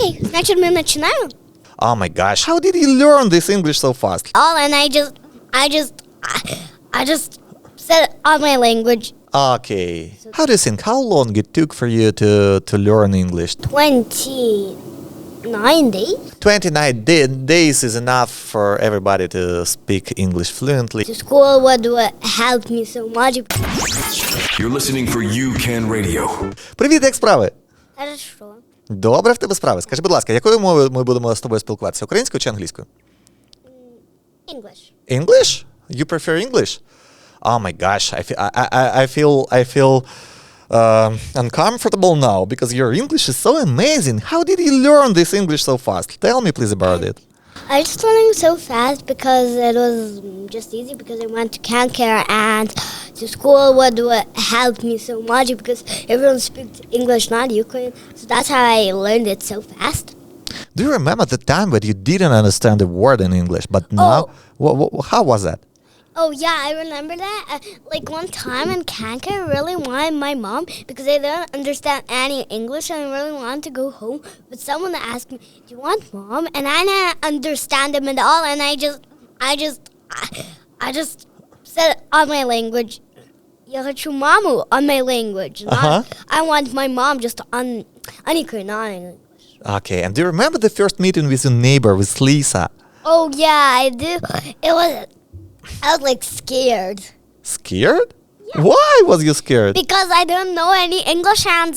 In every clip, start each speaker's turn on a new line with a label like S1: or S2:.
S1: Okay, значит, мы начинаем?
S2: Oh my gosh, how did you learn this English so fast?
S1: And I just said it on my language.
S2: Okay. How do you think, how long it took for you to learn English?
S1: 29 days.
S2: 29 days is enough for everybody to speak English fluently.
S1: To school would help me so much.
S3: You're listening for UCAN Radio.
S2: Привіт, як справи?
S1: Хорошо.
S2: Добре в тебе справи. Скажи, будь ласка, якою мовою ми будемо з тобою спілкуватися? Українською чи англійською?
S1: English.
S2: English? You prefer English? Oh my gosh, I feel uncomfortable now because your English is so amazing. How did you learn this English so fast? Tell me please about it.
S1: I just learning so fast because it was just easy because I went to Canada and to school would help me so much because everyone speaks English, not Ukrainian. So that's how I learned it so fast.
S2: Do you remember the time when you didn't understand a word in English, but now, how was that?
S1: Oh yeah, I remember that. Like one time in Canada, I really wanted my mom because I didn't understand any English and I really wanted to go home. But someone asked me, "Do you want mom?" And I didn't understand them at all. And I just said it on my language. Я хочу маму on my language. I want my mom just on Ukrainian, not English.
S2: Okay, and do you remember the first meeting with your neighbor, with Lisa?
S1: Oh yeah, I do. I was like scared.
S2: Scared? Yeah. Why was you scared?
S1: Because I didn't know any English and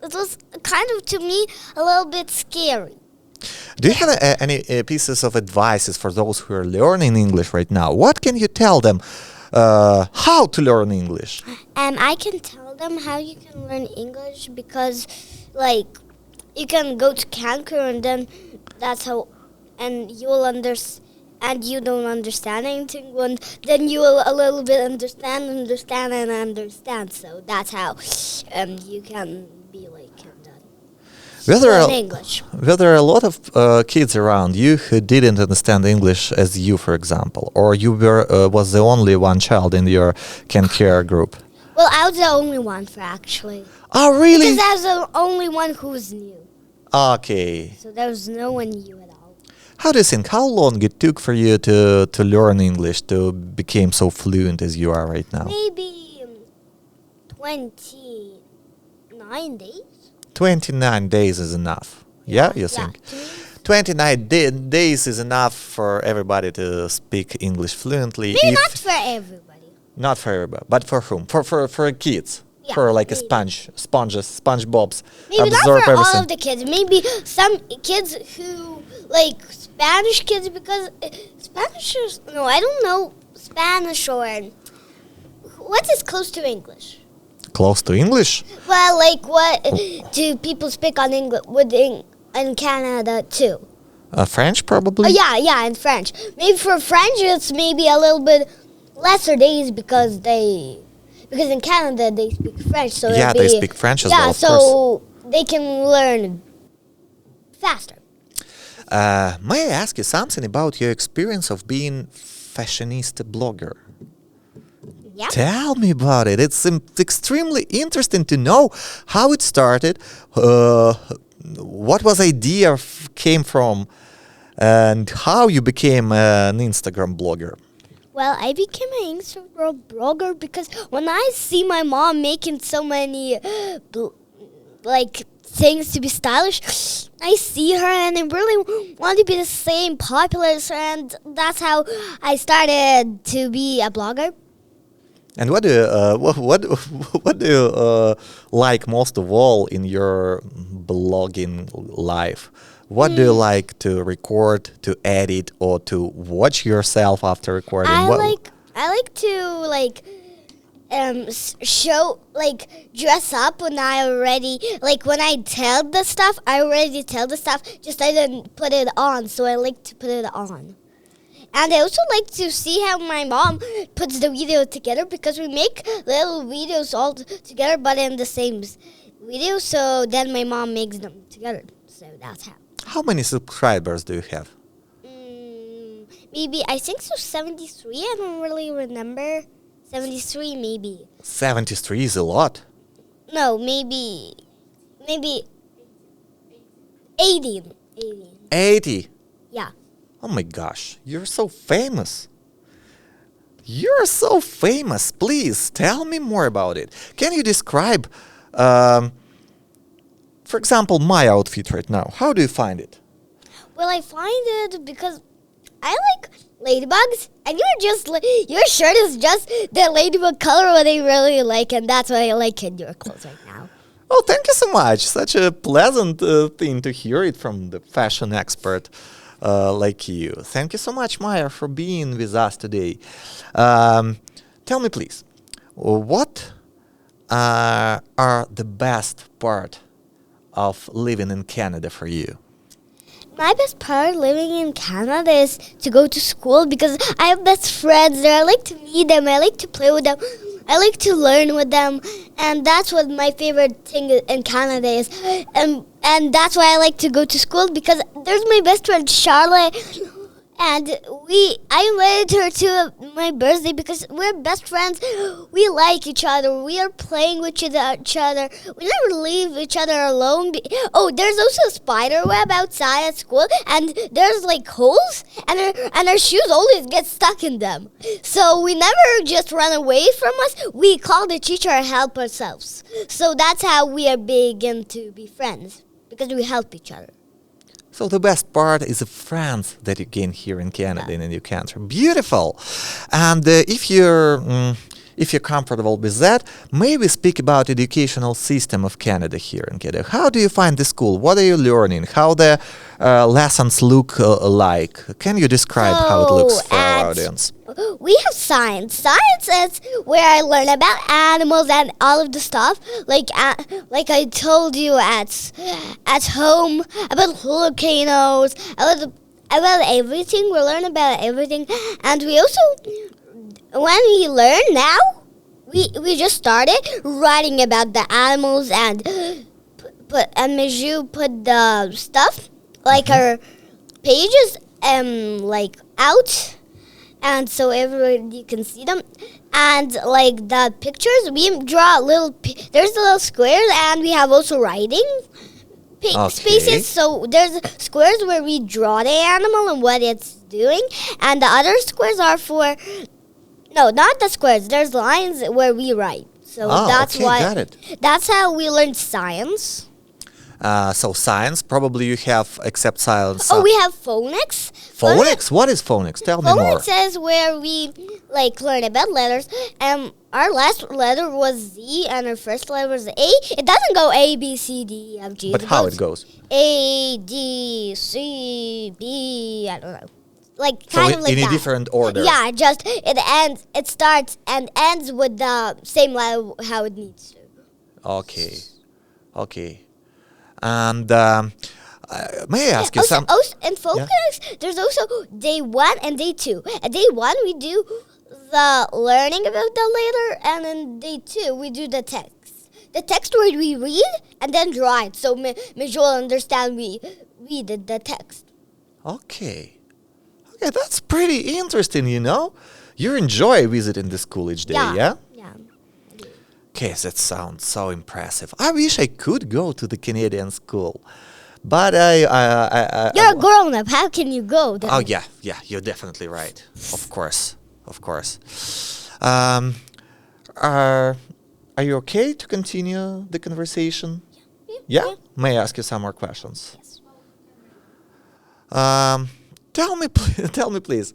S1: it was kind of, to me, a little bit scary.
S2: Do you have any pieces of advices for those who are learning English right now? What can you tell them how to learn English?
S1: I can tell them how you can learn English because, like, you can go to Cancun and then that's how, and you will understand. And you don't understand anything, then you will a little bit understand. So that's how you can be like English.
S2: Were there a lot of kids around you who didn't understand English as you, for example, or you was the only one child in your care group?
S1: Well, I was the only one actually.
S2: Oh, really?
S1: Because I was the only one who was new.
S2: Okay.
S1: So there was no one new at all.
S2: How do you think, how long it took for you to learn English, to become so fluent as you are right now?
S1: Maybe 29 days.
S2: 29 days is enough. Yeah, you think? 29 days is enough for everybody to speak English fluently.
S1: Maybe not for everybody.
S2: Not for everybody, but for whom? For kids.
S1: Yeah,
S2: for like
S1: maybe.
S2: SpongeBob's.
S1: Maybe not
S2: absorb
S1: for
S2: everything.
S1: all of the kids. Maybe some kids who, like Spanish kids, because Spanish is, no, I don't know Spanish or, what is close to English?
S2: Close to English?
S1: Well, like what do people speak on English in Canada too?
S2: French probably?
S1: Yeah, in French. Maybe for French it's maybe a little bit lesser days because in Canada they speak French, so
S2: yeah, they speak French as well, of
S1: so
S2: course.
S1: they can learn faster.
S2: May I ask you something about your experience of being fashionista blogger?
S1: Yeah.
S2: Tell me about it. It's extremely interesting to know how it started, what was idea came from, and how you became an Instagram blogger.
S1: Well, I became an Instagram blogger because when I see my mom making so many things to be stylish, I see her and I really want to be the same popular as her, and that's how I started to be a blogger.
S2: And what do you like most of all in your blogging life? What do you like to record, to edit, or to watch yourself after recording?
S1: I like to show, dress up when I already, when I tell the stuff, I already tell the stuff, just I didn't put it on, so I like to put it on. And I also like to see how my mom puts the video together because we make little videos all together but in the same video, so then my mom makes them together. So that's how.
S2: How many subscribers do you have?
S1: Maybe, I think so 73, I don't really remember. 73 maybe.
S2: 73 is a lot.
S1: No, maybe 18. 18.
S2: 80.
S1: Yeah.
S2: Oh my gosh, you're so famous. You're so famous. Please tell me more about it. Can you describe, for example, my outfit right now? How do you find it?
S1: Well, I find it because I like ladybugs, and your shirt is just the ladybug color what I really like, and that's why I like in your clothes right now.
S2: Oh, thank you so much. Such a pleasant thing to hear it from the fashion expert like you. Thank you so much, Maya, for being with us today. Tell me, please, what are the best part of living in Canada for you?
S1: My best part of living in Canada is to go to school because I have best friends there. I like to meet them. I like to play with them. I like to learn with them. And that's what my favorite thing in Canada is. And that's why I like to go to school because there's my best friend Charlotte. And I invited her to my birthday because we're best friends. We like each other. We are playing with each other. We never leave each other alone. There's also a spider web outside at school, and there's like holes, and our shoes always get stuck in them. So we never just run away from us. We call the teacher and help ourselves. So that's how we are begin to be friends, because we help each other.
S2: So the best part is the friends that you gain here in Canada, in a new country. Beautiful. And if you're comfortable with that, maybe speak about educational system of Canada here in Canada. How do you find the school? What are you learning? How the lessons look like? Can you describe how it looks for our audience?
S1: We have science. Science is where I learn about animals and all of the stuff. Like I told you at home about volcanoes, about everything. We learn about everything, and we also, when we learn now, we just started writing about the animals and Miju put the stuff like our pages like out. And so everybody can see them. And like the pictures, we draw there's little squares, and we have also writing spaces. So there's squares where we draw the animal and what it's doing. And the other squares are no, not the squares. There's lines where we write. So that's why.
S2: Got it.
S1: That's how we learn science.
S2: So science, probably you have, except science.
S1: We have phonics.
S2: Phonics? What is phonics? Tell me more.
S1: Phonics is where we learn about letters. Our last letter was Z, and our first letter was A. It doesn't go A, B, C, D, E, F, G.
S2: But how it goes?
S1: A, D, C, B, I don't know.
S2: So in a different order.
S1: Yeah, just it starts and ends with the same letter how it needs to.
S2: Okay. And may I ask you some?
S1: In phonics, there's also day 1 and day 2. At day 1, we do the learning about the letter, and in day 2, we do the text. The text where we read and then draw it, so Miju will understand we did the text.
S2: Okay, that's pretty interesting, you know? You enjoy visiting the school each day, yeah?
S1: Yeah.
S2: Okay, that sounds so impressive. I wish I could go to the Canadian school, but
S1: You're a grown-up. How can you go?
S2: Oh, yeah, you're definitely right. Of course. Are you okay to continue the conversation? Yeah? May I ask you some more questions?
S1: Yes.
S2: Tell me, please,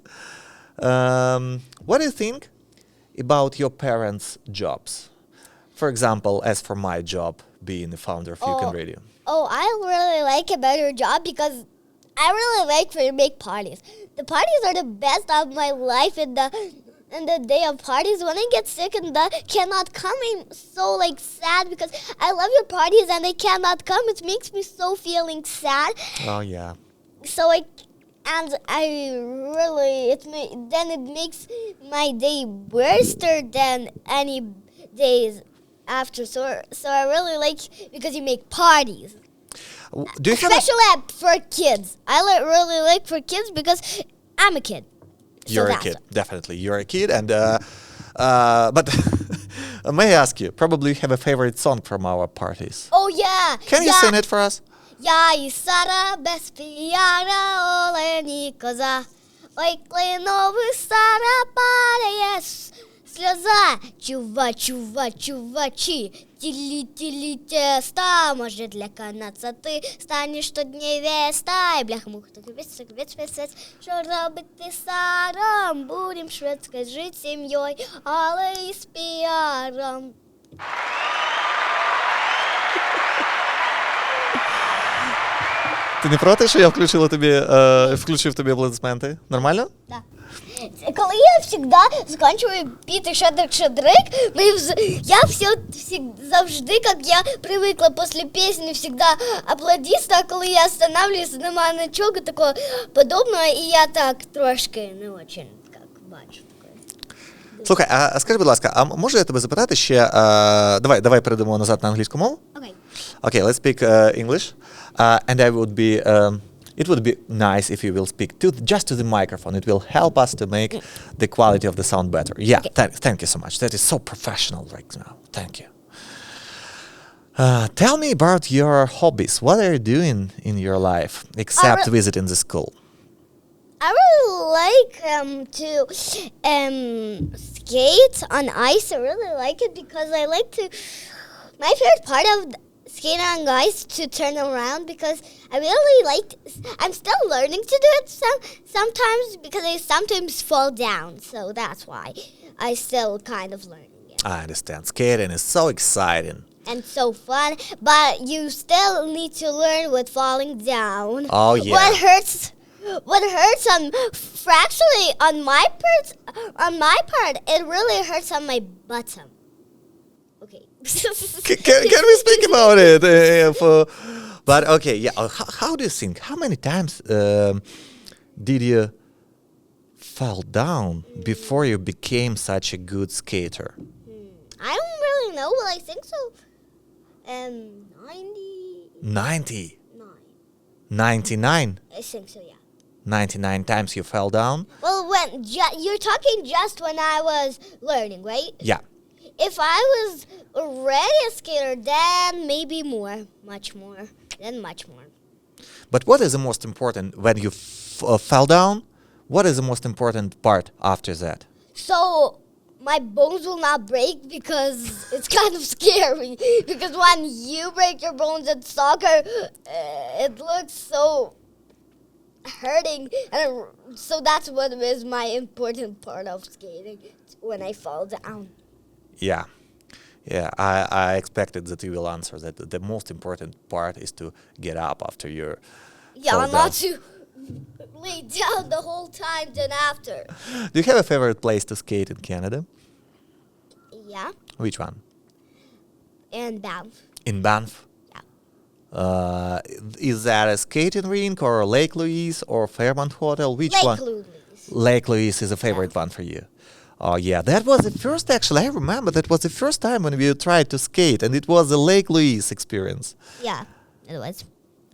S2: what do you think about your parents' jobs? For example, as for my job, being the founder of UCAN Radio.
S1: I really like about your job because I really like when you make parties. The parties are the best of my life in the day of parties. When I get sick and cannot come, I'm so sad because I love your parties and they cannot come. It makes me so feeling sad.
S2: Oh yeah.
S1: So it makes my day worse than any days after. So I really like because you make parties.
S2: Do you
S1: Especially for kids. I really like for kids because I'm a kid.
S2: You're a kid, definitely. You're a kid, and but may I ask you? Probably you have a favorite song from our parties.
S1: Oh yeah.
S2: Can you sing it for us?
S1: Я і Сара, без піяра, олені коза. Ой, клиновий Сара, падає сльоза. Чувачі, тілі теста. Може, для канадця ти станеш тут невеста. І бляха-муха, так, що робити Саром? Будем швидко жити сім'єю, але і з піаром.
S2: Ти не проти, що я включив тобі аплодисменти? Нормально?
S1: Да. Коли я завжди закінчую піти шадрик, я завжди, як я привикла після пісні, завжди аплодист, а коли я останавливаюсь, немає нічого такого подобного, і я так трошки не дуже бачу.
S2: Слухай, а скажи, будь ласка, а можу я тебе запитати ще, давай перейдемо назад на англійську мову?
S1: Окей.
S2: Okay, let's speak English. And it would be nice if you will speak just to the microphone. It will help us to make the quality of the sound better. Yeah,
S1: Okay.
S2: Thank you so much. That is so professional right now. Thank you. Tell me about your hobbies. What are you doing in your life except visiting the school?
S1: I really like to skate on ice. I really like it because I like to. My favorite part of skating on ice to turn around because I really like. I'm still learning to do it sometimes because I sometimes fall down. So that's why I still kind of learning it.
S2: I understand. Skating is so exciting.
S1: And so fun, but you still need to learn with falling down.
S2: Oh yeah.
S1: What hurts actually on my part, it really hurts on my bottom. Okay.
S2: Can we speak about it? But okay, yeah. How do you think? How many times did you fall down before you became such a good skater?
S1: I don't really know, but I think so.
S2: 90? 99?
S1: I think so, yeah.
S2: 99 times you fell down?
S1: Well, you're talking just when I was learning, right?
S2: Yeah.
S1: If I was already a skater, then maybe more, much more, then much more.
S2: But what is the most important when you fell down? What is the most important part after that?
S1: So my bones will not break because it's kind of scary. Because when you break your bones at soccer, it looks so hurting. And so that's what is my important part of skating when I fall down.
S2: Yeah. Yeah, I expected that you will answer that the most important part is to get up after you fall down.
S1: Not to lay down the whole time then after.
S2: Do you have a favorite place to skate in Canada?
S1: Yeah,
S2: Which one?
S1: and Banff.
S2: In Banff?
S1: Yeah.
S2: Is that a skating rink or Lake Louise or Fairmont Hotel? Which one?
S1: Lake Louise.
S2: Lake Louise is a favorite one for you. Oh yeah, that was the first, actually, I remember that was the first time when we tried to skate, and it was a Lake Louise experience.
S1: Yeah, it was.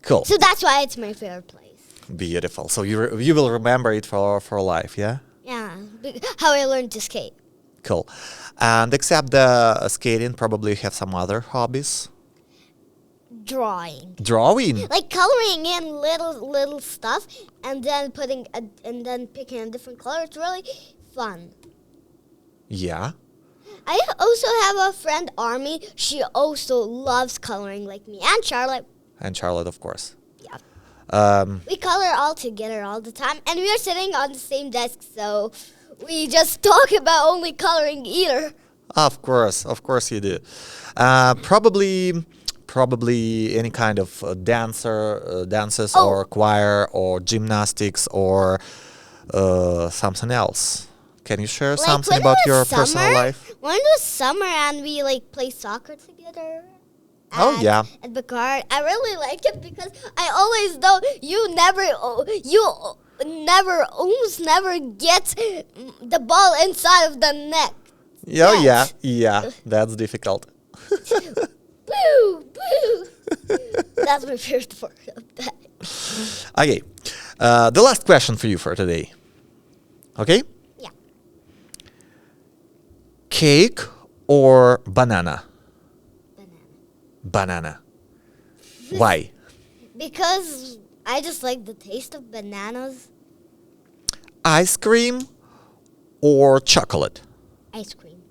S2: Cool.
S1: So that's why it's my favorite place.
S2: Beautiful. So you will remember it for life, yeah?
S1: Yeah, how I learned to skate.
S2: Cool. And except the skating, probably you have some other hobbies?
S1: Drawing.
S2: Drawing?
S1: Like coloring in little stuff and then picking a different color. It's really fun.
S2: Yeah.
S1: I also have a friend, Army. She also loves coloring like me. And Charlotte.
S2: And Charlotte, of course.
S1: Yeah. We color all together all the time. And we are sitting on the same desk, so we just talk about only coloring either.
S2: Of course you do. Probably any kind of dances or choir or gymnastics or something else. Can you share something about your personal life?
S1: When it was summer and we play soccer together.
S2: Oh yeah.
S1: At Bacard, I really like it because I always know you almost never get the ball inside of the net.
S2: Oh yeah, that's difficult.
S1: Boo, boo. That's my favorite part of that.
S2: Okay, the last question for you for today. Okay?
S1: Yeah.
S2: Cake or banana?
S1: Banana.
S2: Why?
S1: Because I just like the taste of bananas.
S2: Ice cream or chocolate?
S1: Ice cream.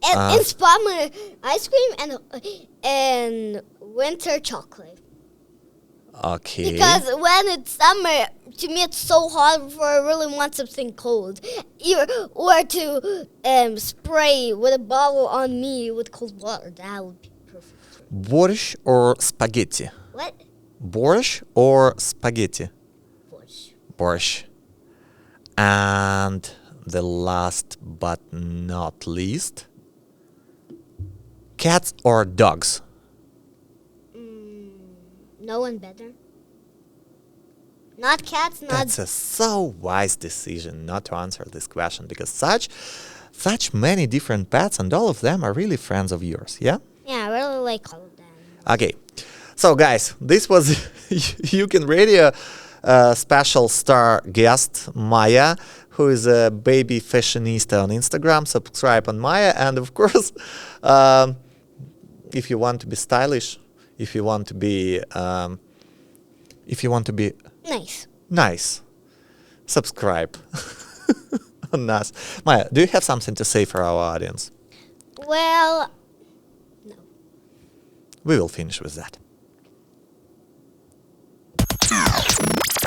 S1: And in summer, ice cream and winter chocolate.
S2: Okay.
S1: Because when it's summer, to me it's so hot for I really want something cold. Or to spray with a bottle on me with cold water. That would be perfect.
S2: Борщ or spaghetti?
S1: What?
S2: Борщ or spaghetti?
S1: Bush.
S2: Борщ. And the last but not least, cats or dogs?
S1: No one better. Not cats, not...
S2: That's a so wise decision not to answer this question because such many different pets and all of them are really friends of yours, yeah?
S1: Yeah, I really like all of them.
S2: Okay. So guys, this was UCAN Radio special star guest Maya, who is a baby fashionista on Instagram. Subscribe on Maya, and of course, if you want to be stylish, if you want to be nice, subscribe on us. Maya, do you have something to say for our audience?
S1: Well, no.
S2: We will finish with that.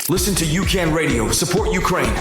S3: Listen to UCAN Radio. Support Ukraine.